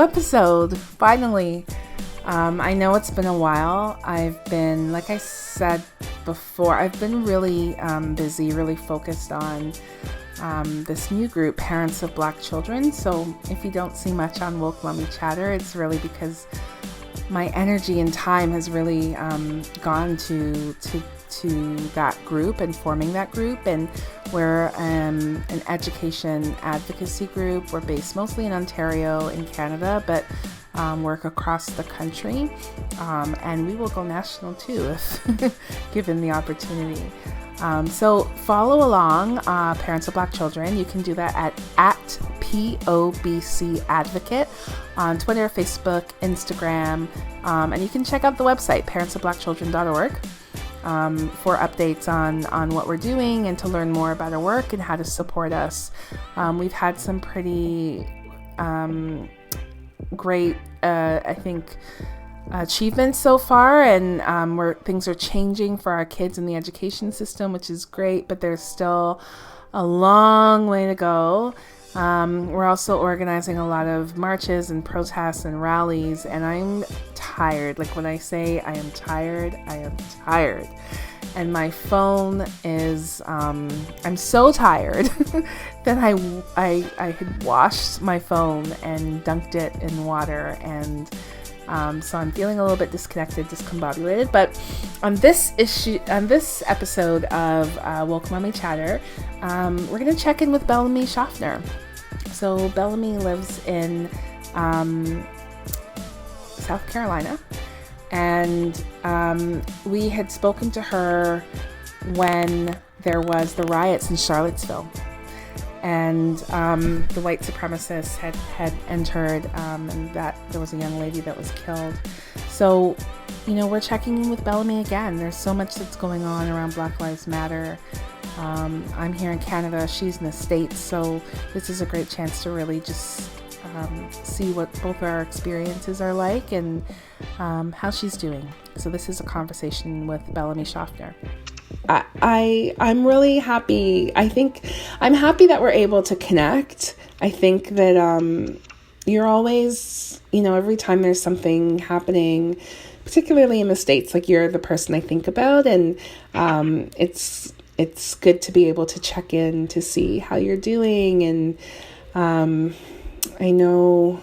episode, finally. I know it's been a while. I've been, like I said before, I've been really busy, really focused on this new group, Parents of Black Children. So if you don't see much on Woke Mommy Chatter, it's really because my energy and time has really gone to that group and forming that group. And we're an education advocacy group. We're based mostly in Ontario in Canada, but work across the country. And we will go national too if given the opportunity. So follow along Parents of Black Children. You can do that at POBC Advocate on Twitter, Facebook, Instagram, and you can check out the website parentsofblackchildren.org for updates on what we're doing and to learn more about our work and how to support us. We've had some pretty great, I think, achievements so far, and where things are changing for our kids in the education system, which is great, but there's still a long way to go. We're also organizing a lot of marches and protests and rallies, and I'm tired. Like when I say I am tired, I am tired. And my phone is, I'm so tired that I had washed my phone and dunked it in water, and so I'm feeling a little bit disconnected, discombobulated. But on this episode of Woke Mommy Chatter, we're going to check in with Bellamy Shoffner. So Bellamy lives in South Carolina, and we had spoken to her when there was the riots in Charlottesville. And the white supremacists had entered, and that there was a young lady that was killed. So, we're checking in with Bellamy again. There's so much that's going on around Black Lives Matter. I'm here in Canada, she's in the States, so this is a great chance to really just see what both our experiences are like and how she's doing. So this is a conversation with Bellamy Shoffner. I'm really happy. I'm happy that we're able to connect. I think that you're always, every time there's something happening, particularly in the States, like you're the person I think about, and it's good to be able to check in to see how you're doing. And I know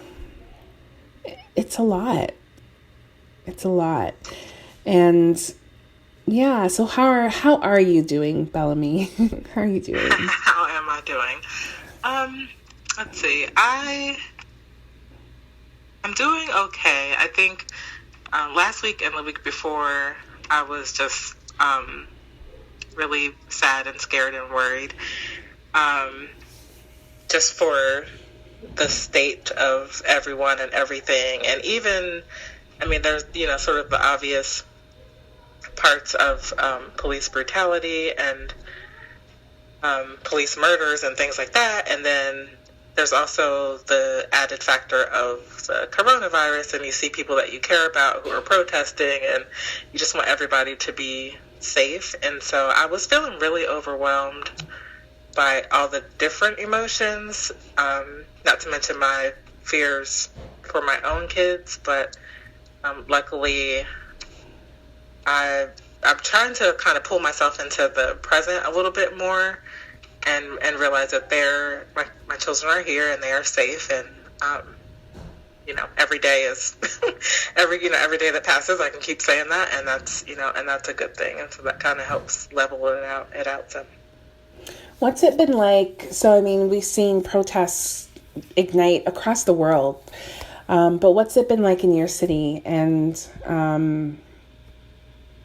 it's a lot. And yeah, so how are you doing, Bellamy? How are you doing? How am I doing? Let's see. I'm doing okay. I think last week and the week before, I was just really sad and scared and worried, just for the state of everyone and everything. And even, there's, sort of the obvious parts of police brutality and police murders and things like that. And then there's also the added factor of the coronavirus, and you see people that you care about who are protesting, and you just want everybody to be safe. And so I was feeling really overwhelmed by all the different emotions, not to mention my fears for my own kids, but luckily I'm trying to kind of pull myself into the present a little bit more and realize that my children are here and they are safe, and every day is every day that passes I can keep saying that, and that's a good thing, and so that kind of helps level it out some. What's it been like? So we've seen protests ignite across the world, but what's it been like in your city, and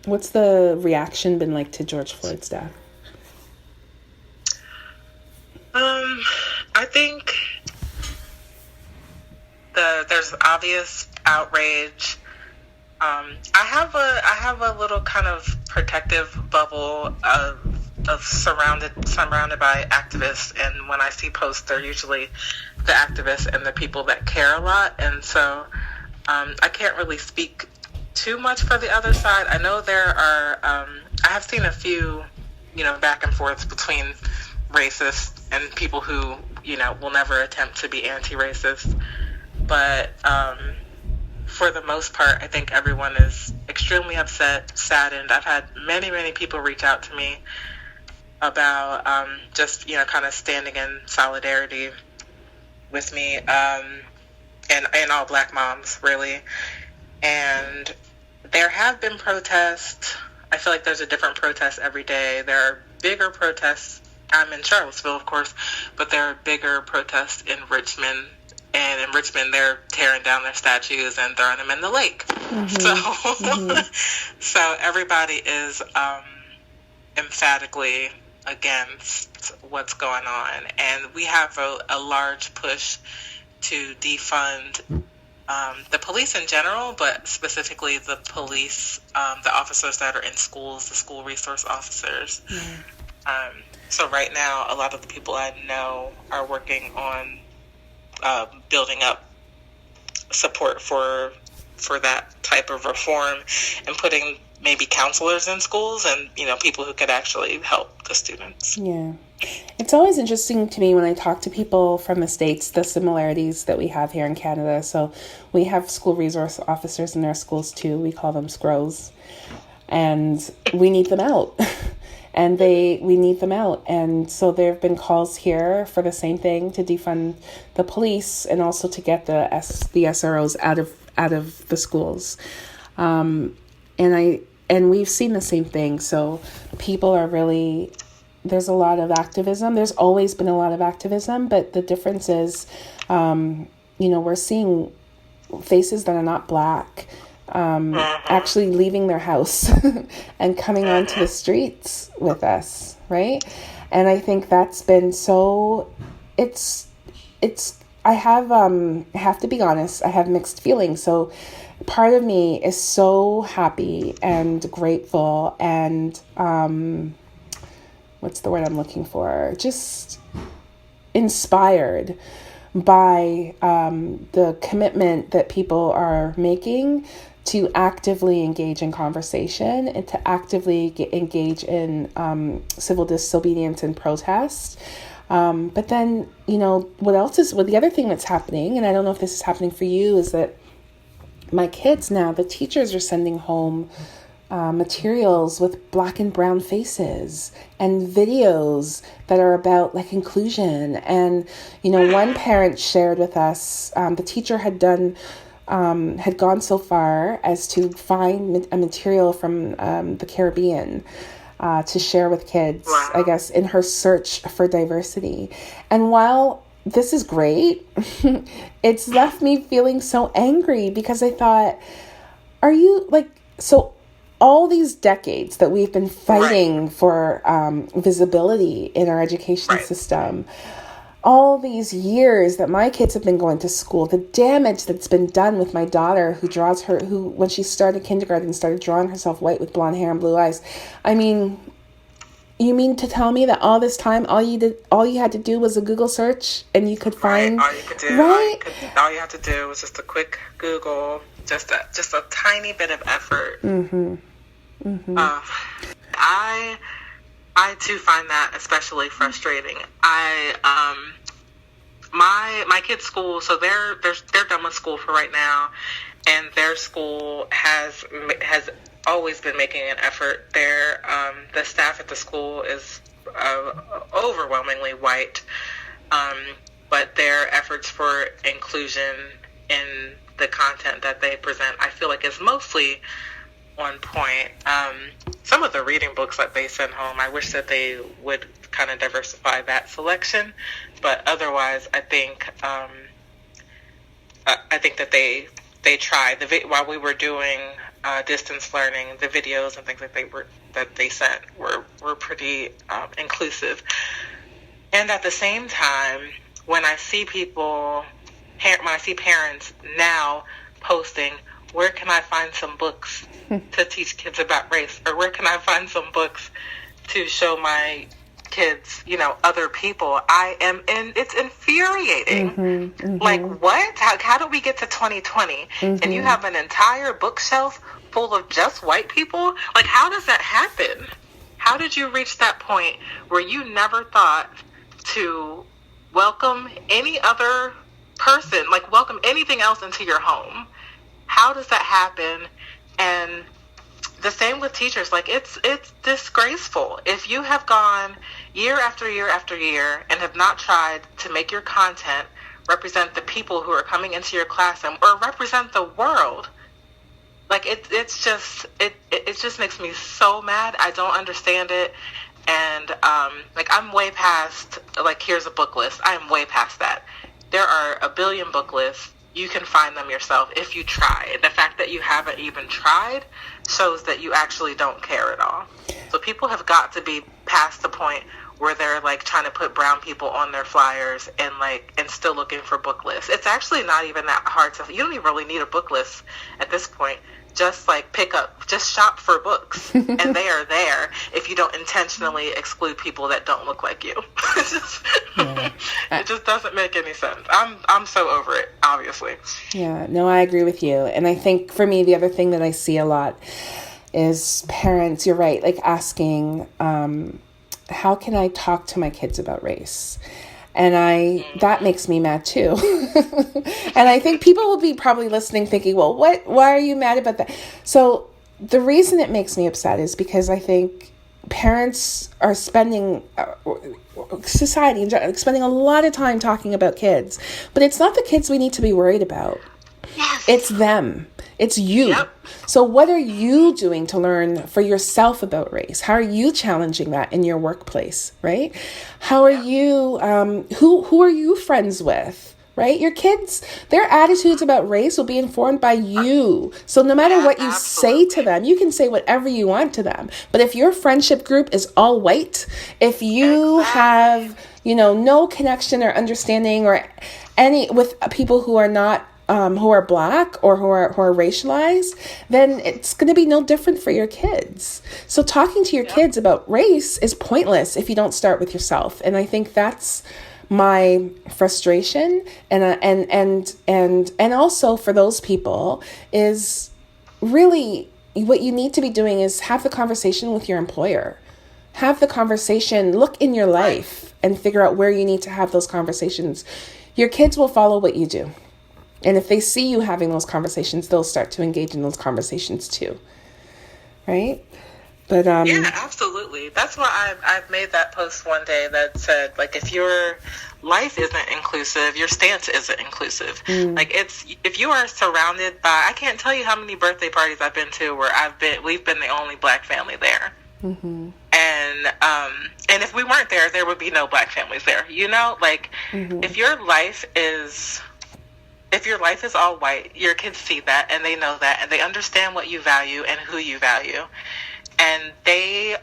what's the reaction been like to George Floyd's death? I think there's obvious outrage. I have a little kind of protective bubble of surrounded by activists, and when I see posts, they're usually the activists and the people that care a lot, and so I can't really speak too much for the other side. I know there are, I have seen a few, back and forth between racists and people who, will never attempt to be anti-racist. but for the most part, I think everyone is extremely upset, saddened. I've had many, many people reach out to me about just, kind of standing in solidarity with me, and all Black moms, really. And there have been protests. I feel like there's a different protest every day. There are bigger protests. I'm in Charlottesville, of course, but there are bigger protests in Richmond. And in Richmond, they're tearing down their statues and throwing them in the lake. So everybody is emphatically against what's going on. And we have a large push to defund the police in general, but specifically the police, the officers that are in schools, the school resource officers. So right now, a lot of the people I know are working on building up support for that type of reform and putting maybe counselors in schools and, people who could actually help the students. Yeah. It's always interesting to me when I talk to people from the States, the similarities that we have here in Canada. So we have school resource officers in our schools too. We call them SCROs. And we need them out. We need them out. And so there have been calls here for the same thing, to defund the police and also to get the SROs out of the schools. And we've seen the same thing. So people are really, there's a lot of activism. There's always been a lot of activism, but the difference is, we're seeing faces that are not Black, actually leaving their house and coming onto the streets with us, right? And I think that's been so, I have to be honest, I have mixed feelings. So part of me is so happy and grateful and, what's the word I'm looking for? Just inspired by the commitment that people are making to actively engage in conversation and to actively engage in civil disobedience and protest. But then, the other thing that's happening, and I don't know if this is happening for you, is that my kids now, the teachers are sending home materials with Black and brown faces and videos that are about inclusion. And, one parent shared with us, the teacher had gone so far as to find a material from the Caribbean to share with kids, I guess, in her search for diversity. And while this is great, it's left me feeling so angry because I thought, are you so all these decades that we've been fighting for visibility in our education system, all these years that my kids have been going to school, the damage that's been done with my daughter who when she started kindergarten, started drawing herself white with blonde hair and blue eyes. I mean, you mean to tell me that all this time, all you had to do was a Google search and you could find... All you could do, right? All you had to do was just a quick Google, just a tiny bit of effort. I too find that especially frustrating. My kids' school, so they're done with school for right now, and their school has always been making an effort. The staff at the school is overwhelmingly white, but their efforts for inclusion in the content that they present, I feel like, is mostly on point. Some of the reading books that they send home, I wish that they would kind of diversify that selection, but otherwise, I think that they tried. While we were doing distance learning, the videos and things that they sent were pretty inclusive. And at the same time, when I see parents now posting, where can I find some books to teach kids about race? Or where can I find some books to show my kids, other people? It's infuriating. Like, what? How do we get to 2020 and you have an entire bookshelf full of just white people? Like, how does that happen? How did you reach that point where you never thought to welcome any other person, like welcome anything else into your home. How does that happen? And the same with teachers. Like, it's disgraceful. If you have gone year after year after year and have not tried to make your content represent the people who are coming into your classroom or represent the world, like it just makes me so mad. I don't understand it. And like, I'm way past, like, here's a book list. I'm way past that. There are a billion book lists. You can find them yourself if you try. And the fact that you haven't even tried shows that you actually don't care at all. So people have got to be past the point where they're like trying to put brown people on their flyers and still looking for book lists. It's actually not even that hard to, you don't even really need a book list at this point. Just like just shop for books and they are there if you don't intentionally exclude people that don't look like you. It just doesn't make any sense. I'm so over it, obviously. Yeah, no, I agree with you. And I think for me, the other thing that I see a lot is parents, you're right, like asking, how can I talk to my kids about race? And that makes me mad too. And I think people will be probably listening thinking, well, why are you mad about that? So the reason it makes me upset is because I think parents are spending, society in general, spending a lot of time talking about kids, but it's not the kids we need to be worried about. Yes. It's them. It's you. Yep. So what are you doing to learn for yourself about race? How are you challenging that in your workplace, right? How are you, who are you friends with, right? Your kids, their attitudes about race will be informed by you. So no matter what you say to them, you can say whatever you want to them. But if your friendship group is all white, if you have, no connection or understanding or any with people who are not who are black or who are racialized, then it's going to be no different for your kids. So talking to your kids about race is pointless if you don't start with yourself. And I think that's my frustration. And also for those people is really what you need to be doing is have the conversation with your employer. Have the conversation, look in your life and figure out where you need to have those conversations. Your kids will follow what you do. And if they see you having those conversations, they'll start to engage in those conversations too. Right? But yeah, absolutely. That's why I've made that post one day that said, like, if your life isn't inclusive, your stance isn't inclusive. Like, if you are surrounded by, I can't tell you how many birthday parties I've been to where we've been the only black family there. Mm-hmm. And if we weren't there, there would be no black families there. Like, if your life is all white, your kids see that and they know that and they understand what you value and who you value. And they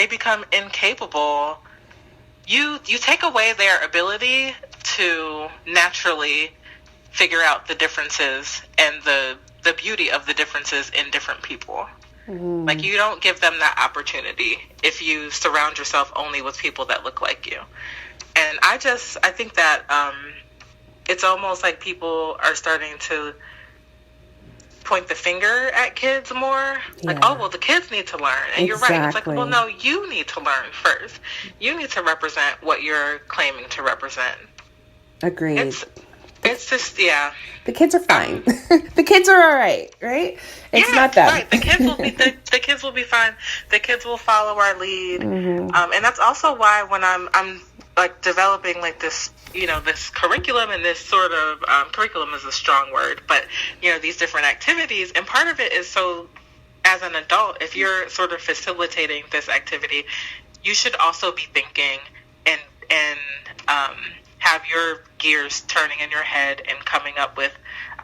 become incapable. You take away their ability to naturally figure out the differences and the beauty of the differences in different people. Like, you don't give them that opportunity if you surround yourself only with people that look like you. And I think that it's almost like people are starting to point the finger at kids more. Like, oh, well, the kids need to learn. And you're right. It's like, well, no, you need to learn first. You need to represent what you're claiming to represent. Agreed. It's just, yeah. The kids are fine. The kids are all right, right? It's not them. Right. The kids will be the kids will be fine. The kids will follow our lead. And that's also why when I'm like developing like this, this curriculum and this sort of curriculum is a strong word, but these different activities, and part of it is so as an adult, if you're sort of facilitating this activity, you should also be thinking and have your gears turning in your head and coming up with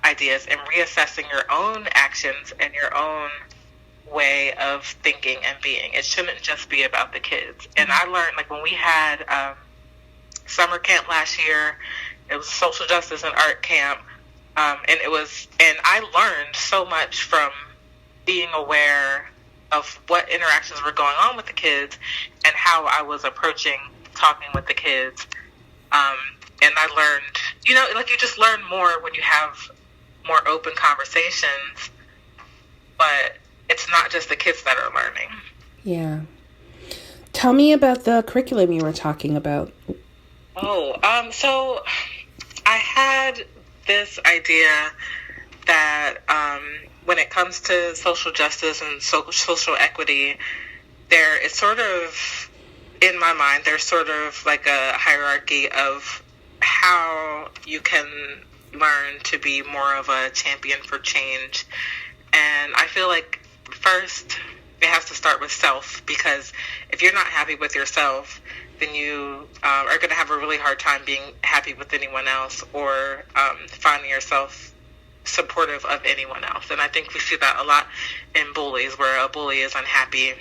ideas and reassessing your own actions and your own way of thinking and being. It shouldn't just be about the kids. And I learned, like, when we had summer camp last year, it was social justice and art camp, and I learned so much from being aware of what interactions were going on with the kids and how I was approaching talking with the kids. And I learned, like, you just learn more when you have more open conversations, but it's not just the kids that are learning. Yeah. Tell me about the curriculum you were talking about. So I had this idea that when it comes to social justice and social equity, there is sort of, in my mind, there's sort of like a hierarchy of how you can learn to be more of a champion for change. And I feel like first it has to start with self, because if you're not happy with yourself, then you are going to have a really hard time being happy with anyone else, or finding yourself supportive of anyone else. And I think we see that a lot in bullies, where a bully is unhappy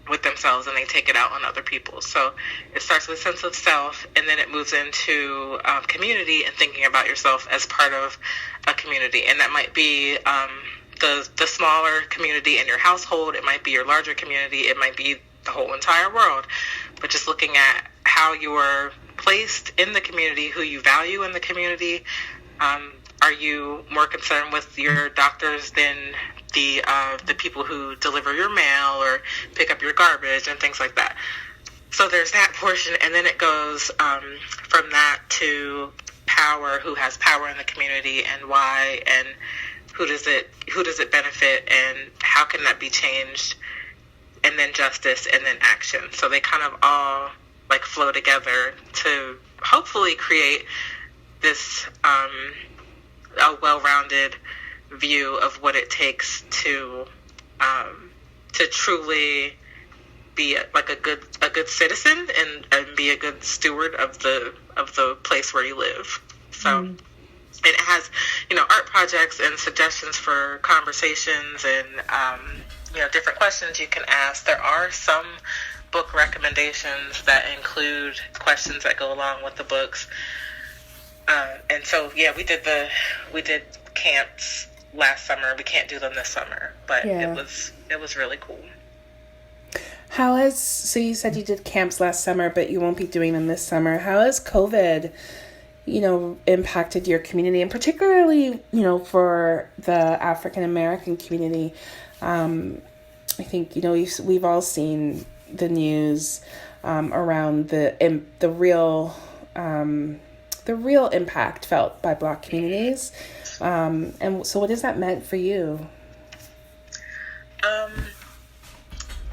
with themselves and they take it out on other people. So it starts with a sense of self, and then it moves into community and thinking about yourself as part of a community. And that might be the smaller community in your household, it might be your larger community, it might be the whole entire world. But just looking at how you are placed in the community, who you value in the community. Are you more concerned with your doctors than the people who deliver your mail or pick up your garbage and things like that? So there's that portion, and then it goes from that to power, who has power in the community and why, and who does it benefit, and how can that be changed, and then justice, and then action. So they kind of all like flow together to hopefully create this a well-rounded view of what it takes to truly be like a good citizen and be a good steward of the place where you live. So it has, art projects and suggestions for conversations and different questions you can ask. There are some book recommendations that include questions that go along with the books. And so, we did camps last summer. We can't do them this summer, but it was really cool. So you said you did camps last summer, but you won't be doing them this summer. How has COVID, impacted your community, and particularly, for the African American community? I think, we've all seen the news around the real impact felt by Black communities. And so what has that meant for you?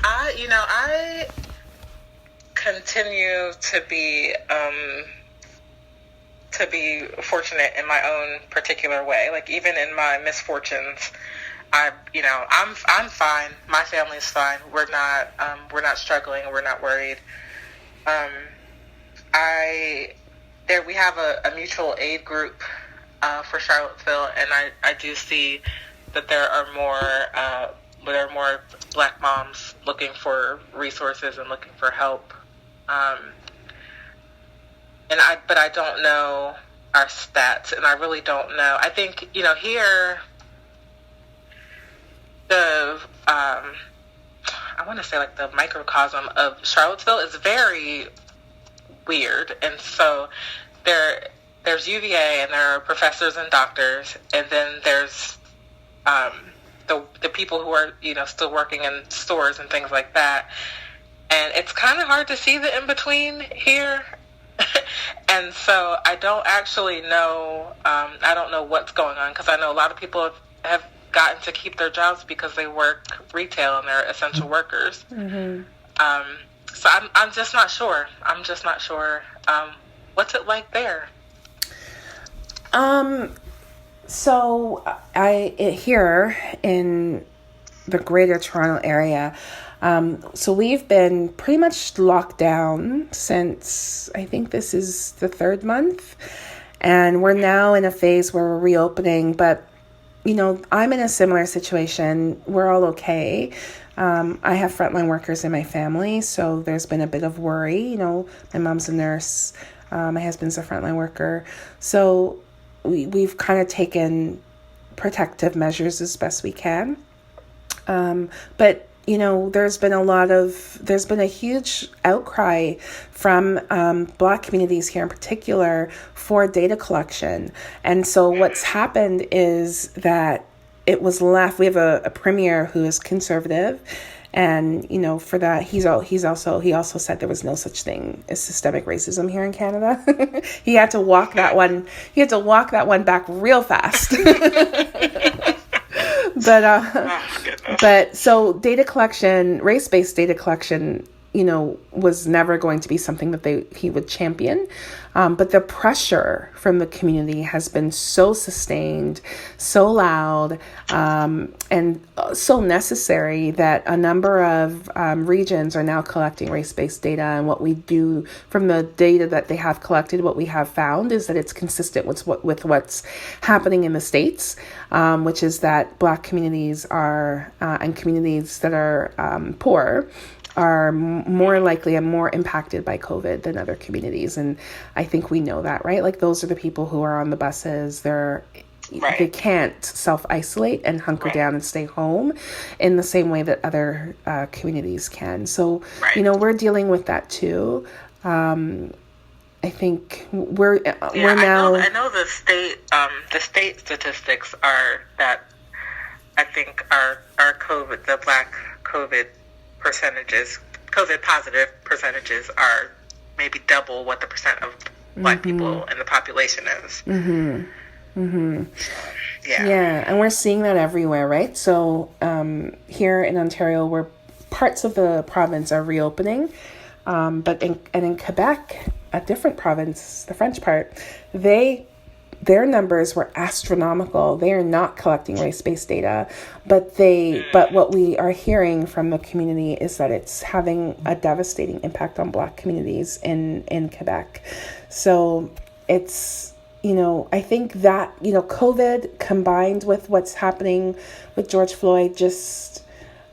I continue to be fortunate in my own particular way. Like, even in my misfortunes, I'm fine. My family's fine. We're not struggling. We're not worried. We have a mutual aid group for Charlottesville, and I do see that there are more Black moms looking for resources and looking for help. But I don't know our stats, and I really don't know. I think here I want to say like the microcosm of Charlottesville is very weird, and so there's UVA, and there are professors and doctors, and then there's the people who are still working in stores and things like that, and it's kind of hard to see the in between here. And so I don't actually know. I don't know what's going on, because I know a lot of people have gotten to keep their jobs because they work retail and they're essential workers. Mm-hmm. So I'm just not sure. What's it like there? So here in the greater Toronto area, so we've been pretty much locked down since, I think this is the third month, and we're now in a phase where we're reopening, but I'm in a similar situation. We're all okay. I have frontline workers in my family, so there's been a bit of worry. My mom's a nurse. My husband's a frontline worker. So we've kind of taken protective measures as best we can. But there's been a huge outcry from Black communities here in particular for data collection. And so what's happened is that it was left, we have a premier who is conservative, And, for that, he also said there was no such thing as systemic racism here in Canada. He had to walk that one back real fast. But so data collection, race-based data collection, was never going to be something that he would champion. But the pressure from the community has been so sustained, so loud, and so necessary that a number of regions are now collecting race-based data. And what we do from the data that they have collected, what we have found is that it's consistent with what's happening in the States, which is that Black communities are, and communities that are poor, are more likely and more impacted by COVID than other communities. And I think we know that, right? Like, those are the people who are on the buses. They can't self-isolate and hunker down and stay home in the same way that other communities can. So, we're dealing with that too. I think we're now. I know the state statistics are that I think our COVID, the Black COVID positive percentages are maybe double what the percent of Black people in the population is. Yeah, and we're seeing that everywhere, right? So here in Ontario, where parts of the province are reopening, but in Quebec, a different province, the French part, their numbers were astronomical. They are not collecting race-based data, but what we are hearing from the community is that it's having a devastating impact on Black communities in Quebec. So it's, I think that, COVID combined with what's happening with George Floyd, just,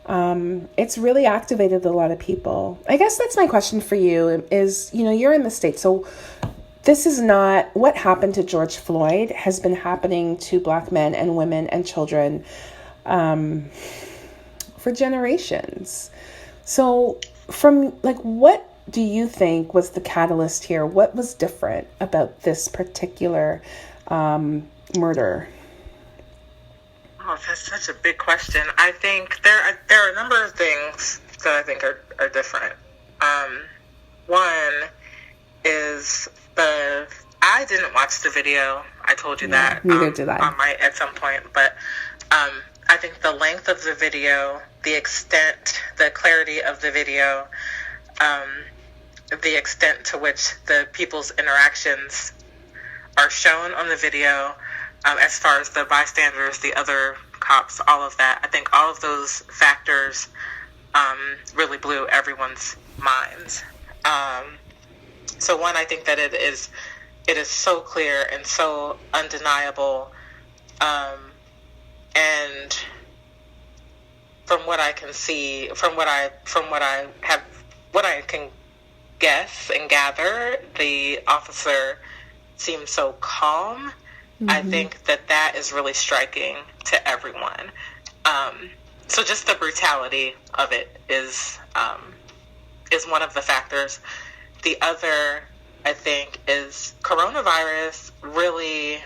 it's really activated a lot of people. I guess that's my question for you is, you're in the States, so this is not what happened to George Floyd has been happening to Black men and women and children for generations. So what do you think was the catalyst here? What was different about this particular murder? Oh, that's such a big question. I think there are a number of things that I think are different. One is I didn't watch the video. I told you that. Neither did I. At some point, but I think the length of the video, the extent, the clarity of the video, the extent to which the people's interactions are shown on the video, as far as the bystanders, the other cops, all of that. I think all of those factors really blew everyone's minds. So one, I think that it is so clear and so undeniable, and from what I can see, from what I can guess and gather, the officer seems so calm. I think that is really striking to everyone. So just the brutality of it is one of the factors. The other, I think, is coronavirus really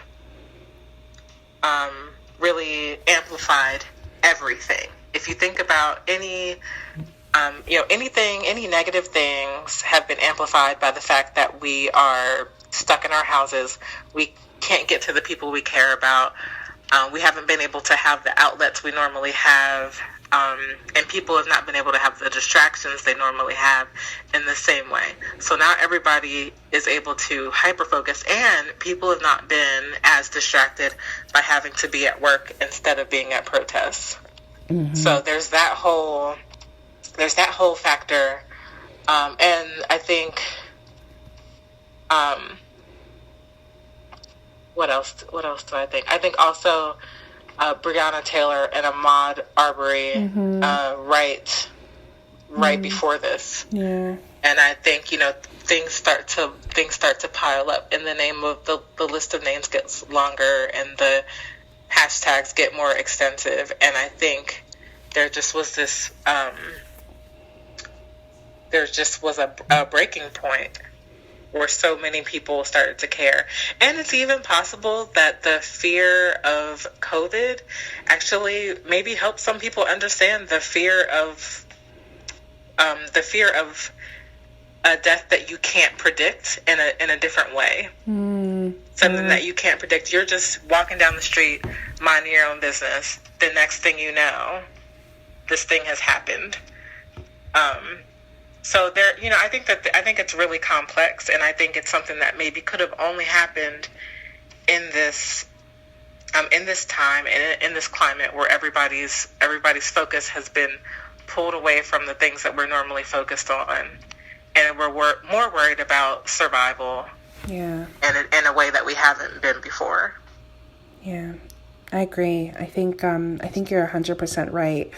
amplified everything. If you think about any negative things have been amplified by the fact that we are stuck in our houses. We can't get to the people we care about. We haven't been able to have the outlets we normally have. And people have not been able to have the distractions they normally have in the same way. So now everybody is able to hyper-focus, and people have not been as distracted by having to be at work instead of being at protests. So there's that whole factor. And I think, what else do I think? I think also Breonna Taylor and Ahmaud Arbery right before this. Yeah. And I think, things start to pile up in the name of the list of names gets longer and the hashtags get more extensive. And I think there just was this a breaking point where so many people started to care. And it's even possible that the fear of COVID actually maybe helped some people understand the fear of the fear of a death that you can't predict in a different way. Something that you can't predict. You're just walking down the street, minding your own business. The next thing you know, this thing has happened. So there, I think it's really complex, and I think it's something that maybe could have only happened in this time and in this climate where everybody's focus has been pulled away from the things that we're normally focused on, and we're more worried about survival. Yeah. And in a way that we haven't been before. Yeah, I agree. I think you're 100% right.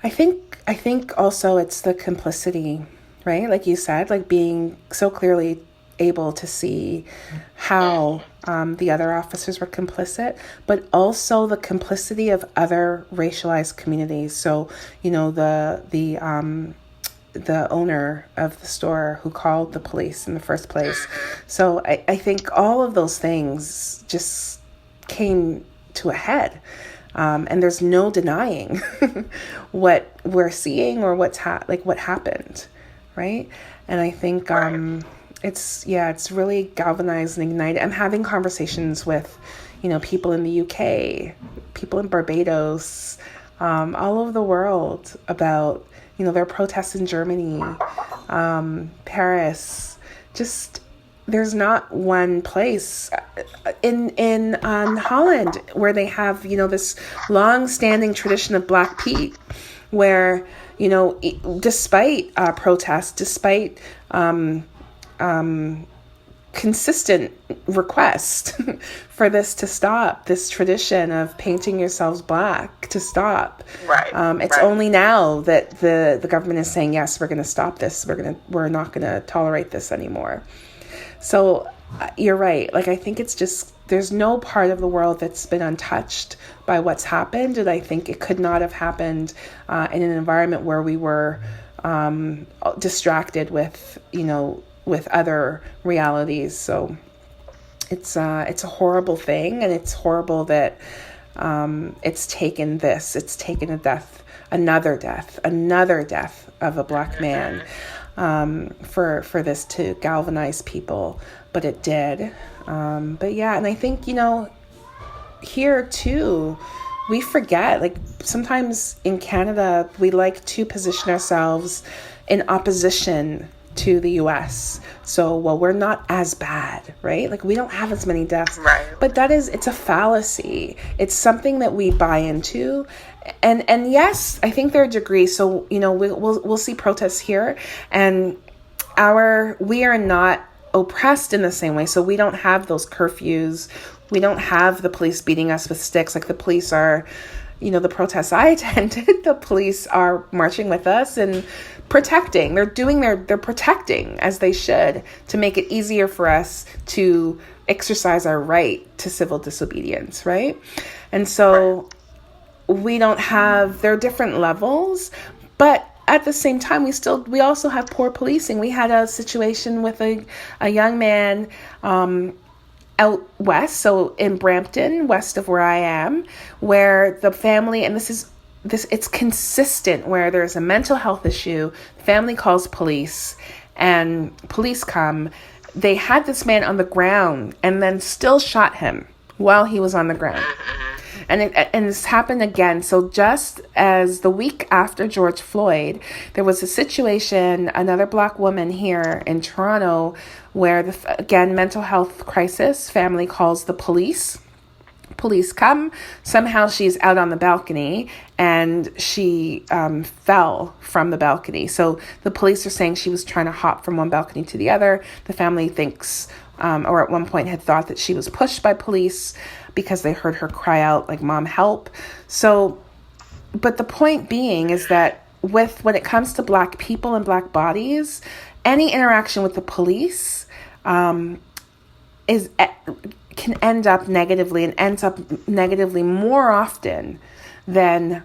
I think also it's the complicity, right? Like you said, like being so clearly able to see how the other officers were complicit, but also the complicity of other racialized communities. So, the owner of the store who called the police in the first place. So I think all of those things just came to a head. And there's no denying what we're seeing or what happened, right? And I think it's really galvanized and ignited. I'm having conversations with, people in the UK, people in Barbados, all over the world about, their protests in Germany, Paris. Just there's not one place in Holland where they have, this long-standing tradition of Black Pete, where, despite protests, despite consistent request for this to stop, this tradition of painting yourselves black to stop. Right. It's only now that the government is saying, yes, we're going to stop this. We're not going to tolerate this anymore. So you're right. Like, I think it's just, there's no part of the world that's been untouched by what's happened. And I think it could not have happened in an environment where we were distracted with, with other realities. So it's a horrible thing, and it's horrible that it's taken another death of a Black man for this to galvanize people, but it did. But yeah, and I think, here too, we forget, like sometimes in Canada, we like to position ourselves in opposition to the US. So, well, we're not as bad, right? Like we don't have as many deaths. Right. But it's a fallacy. It's something that we buy into. And yes, I think there are degrees. So, we'll see protests here, and we are not oppressed in the same way. So we don't have those curfews. We don't have the police beating us with sticks. Like the police are, the protests I attended, the police are marching with us and protecting. They're protecting as they should, to make it easier for us to exercise our right to civil disobedience, right? And so we don't have, there are different levels, but at the same time, we also have poor policing. We had a situation with a young man out west, so in Brampton, west of where I am, where the family, and it's consistent, where there's a mental health issue, family calls police, and police come. They had this man on the ground and then still shot him while he was on the ground. And it's happened again. So just as the week after George Floyd, there was a situation, another Black woman here in Toronto, where again, mental health crisis, family calls the police. Police come. Somehow she's out on the balcony and she fell from the balcony. So the police are saying she was trying to hop from one balcony to the other. The family thinks, or at one point had thought, that she was pushed by police because they heard her cry out like, "Mom, help." So, but the point being is that when it comes to Black people and Black bodies, any interaction with the police can end up negatively, and ends up negatively more often than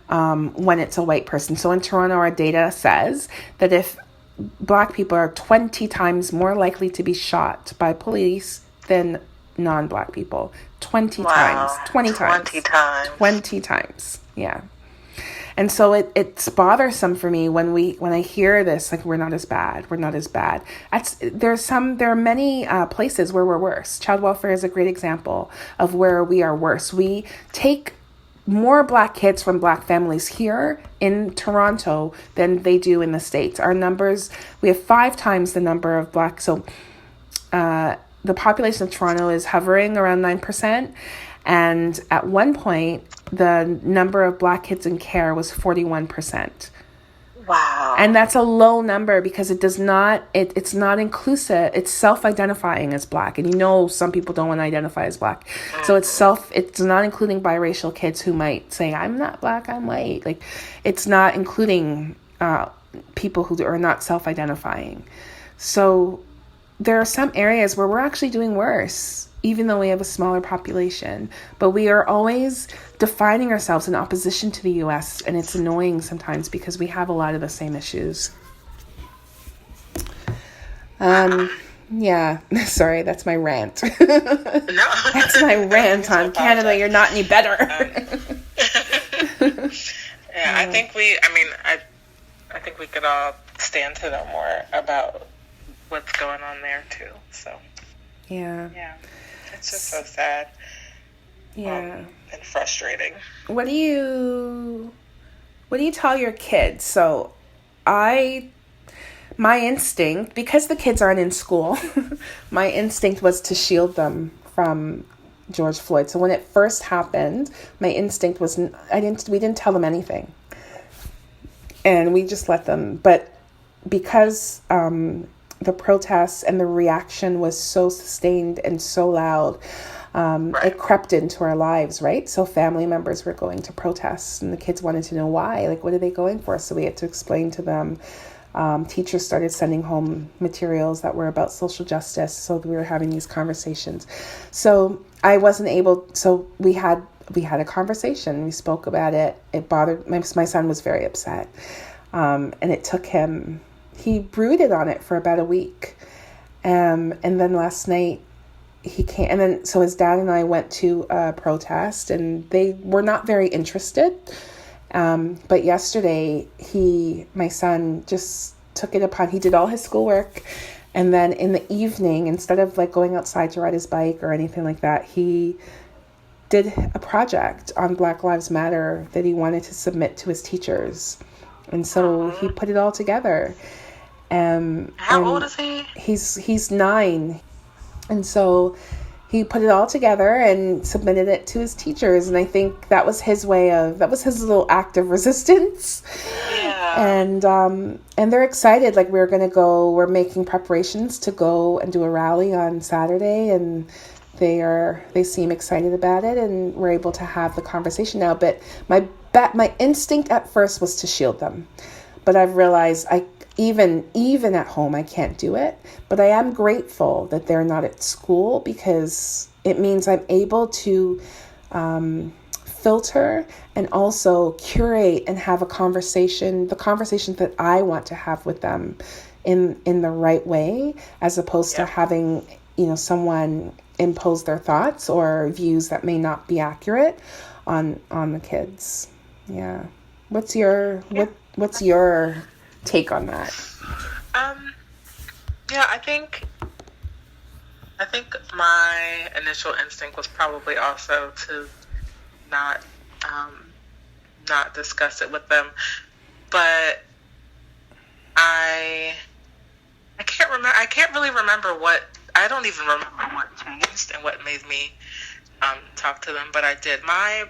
when it's a white person. So in Toronto, our data says that if Black people are 20 times more likely to be shot by police than non-Black people. 20 times. 20 times. 20 times. 20 times. Yeah. And so it's bothersome for me when I hear this, like, we're not as bad. There are many places where we're worse. Child welfare is a great example of where we are worse. We take more Black kids from Black families here in Toronto than they do in the States. Our numbers, we have 5 times the number of Black. So the population of Toronto is hovering around 9%. And at one point, the number of Black kids in care was 41%. Wow. And that's a low number because it's not inclusive. It's self-identifying as Black. And some people don't want to identify as Black. So it's not including biracial kids who might say, I'm not Black, I'm white. Like, it's not including people who are not self-identifying. So there are some areas where we're actually doing worse, even though we have a smaller population. But we are always defining ourselves in opposition to the U.S., and it's annoying sometimes because we have a lot of the same issues. Yeah, sorry, that's my rant. No. That's my rant on Canada. You're not any better. Yeah, I think we could all stand to know more about what's going on there too. So yeah, it's just so sad. Yeah, and frustrating. What do you tell your kids? So my instinct, because the kids aren't in school, my instinct was to shield them from George Floyd. So when it first happened, my instinct was we didn't tell them anything, and we just let them. But because the protests and the reaction was so sustained and so loud, it crept into our lives, right? So family members were going to protests, and the kids wanted to know why. Like, what are they going for? So we had to explain to them. Teachers started sending home materials that were about social justice, so we were having these conversations. So I wasn't able. So we had a conversation. We spoke about it. It bothered my son. Was very upset, and it took him. He brooded on it for about a week. And then last night he came, and then so his dad and I went to a protest, and they were not very interested. But yesterday my son just took it upon, he did all his schoolwork. And then in the evening, instead of like going outside to ride his bike or anything like that, he did a project on Black Lives Matter that he wanted to submit to his teachers. And so he put it all together. How old is he? He's 9. And so he put it all together and submitted it to his teachers. And I think that was his his little act of resistance. Yeah. And they're excited. Like, we're making preparations to go and do a rally on Saturday, and they seem excited about it, and we're able to have the conversation now. But my instinct at first was to shield them. But I've realized even at home, I can't do it. But I am grateful that they're not at school, because it means I'm able to filter and also curate and have the conversations that I want to have with them in the right way, as opposed to having, someone impose their thoughts or views that may not be accurate on the kids. Yeah. What's your take on that? Yeah, I think my initial instinct was probably also to not discuss it with them, but I can't really remember I don't even remember what changed and what made me talk to them, but I did. My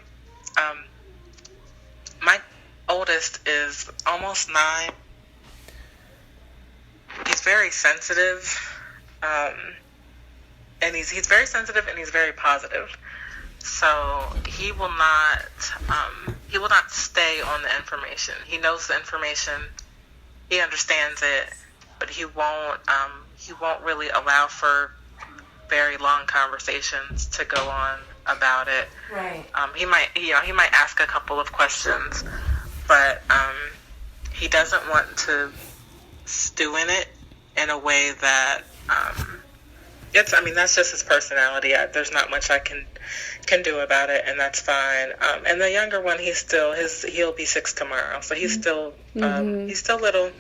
oldest is almost 9. He's very sensitive, and he's very sensitive, and he's very positive. So he will not stay on the information. He knows the information, he understands it, but he won't really allow for very long conversations to go on about it. Right. He might ask a couple of questions, but he doesn't want to stew in it in a way that that's just his personality. There's not much I can do about it, and that's fine. And the younger one, he'll be 6 tomorrow, so he's still little,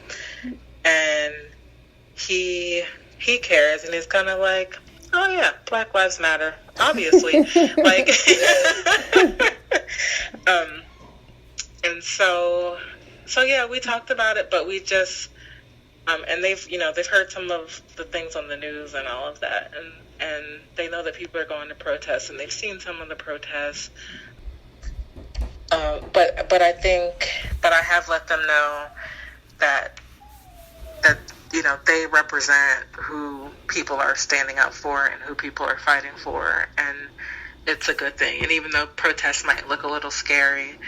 and he cares, and he's kind of like, oh yeah, Black Lives Matter, obviously, like, and so yeah, we talked about it, but we just. And they've heard some of the things on the news and all of that, and they know that people are going to protest, and they've seen some of the protests. But I have let them know that they represent who people are standing up for and who people are fighting for, and it's a good thing. And even though protests might look a little scary.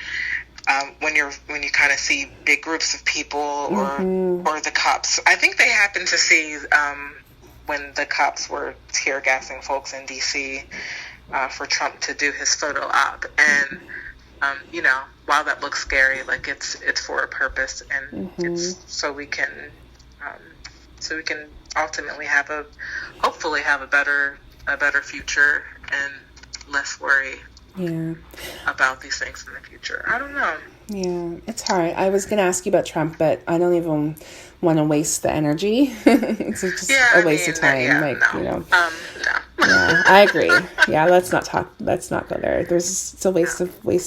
When you kind of see big groups of people or the cops. I think they happened to see when the cops were tear gassing folks in D.C. For Trump to do his photo op, and while that looks scary, like it's for a purpose, and it's so we can ultimately hopefully have a better future and less worry. Yeah. About these things in the future. I don't know. Yeah, it's hard. I was going to ask you about Trump, but I don't even want to waste the energy. It's just a waste of time. No. Yeah, I agree. Yeah, let's not go there. It's a waste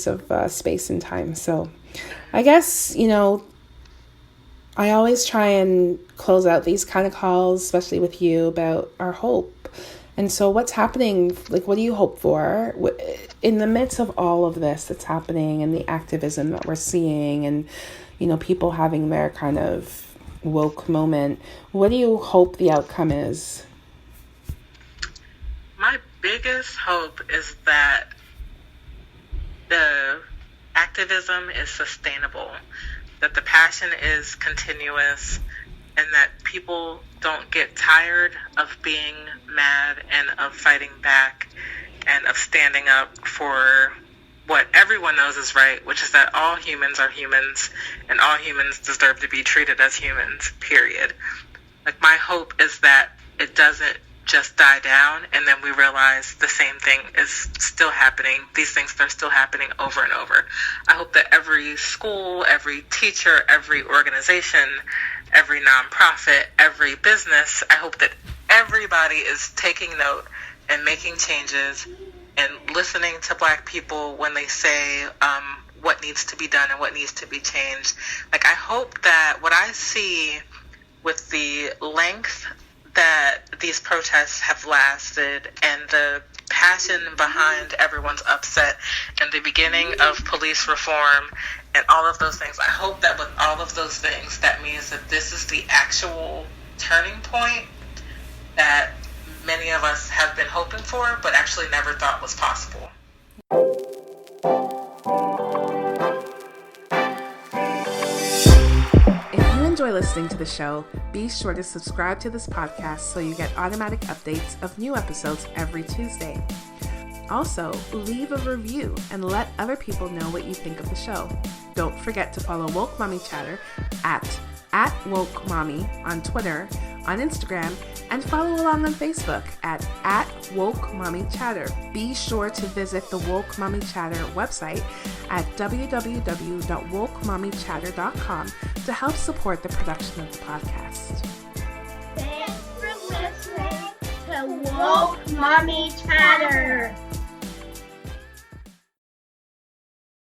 of space and time. So I guess, I always try and close out these kind of calls, especially with you, about our hope. And so what's happening, like, what do you hope for in the midst of all of this that's happening and the activism that we're seeing and, people having their kind of woke moment? What do you hope the outcome is? My biggest hope is that the activism is sustainable, that the passion is continuous, and that people don't get tired of being mad and of fighting back and of standing up for what everyone knows is right, which is that all humans are humans and all humans deserve to be treated as humans, period. Like, my hope is that it doesn't just die down and then we realize the same thing is still happening. These things are still happening over and over. I hope that every school, every teacher, every organization, every nonprofit, every business, I hope that everybody is taking note and making changes and listening to Black people when they say what needs to be done and what needs to be changed. Like, I hope that what I see with the length that these protests have lasted and the passion behind everyone's upset and the beginning of police reform and all of those things, I hope that with all of those things, that means that this is the actual turning point that many of us have been hoping for, but actually never thought was possible. If you enjoy listening to the show, be sure to subscribe to this podcast so you get automatic updates of new episodes every Tuesday. Also, leave a review and let other people know what you think of the show. Don't forget to follow Woke Mommy Chatter at Woke Mommy on Twitter, on Instagram, and follow along on Facebook at Woke Mommy Chatter. Be sure to visit the Woke Mommy Chatter website at www.wokemommychatter.com to help support the production of the podcast. Thanks for listening to Woke Mommy Chatter.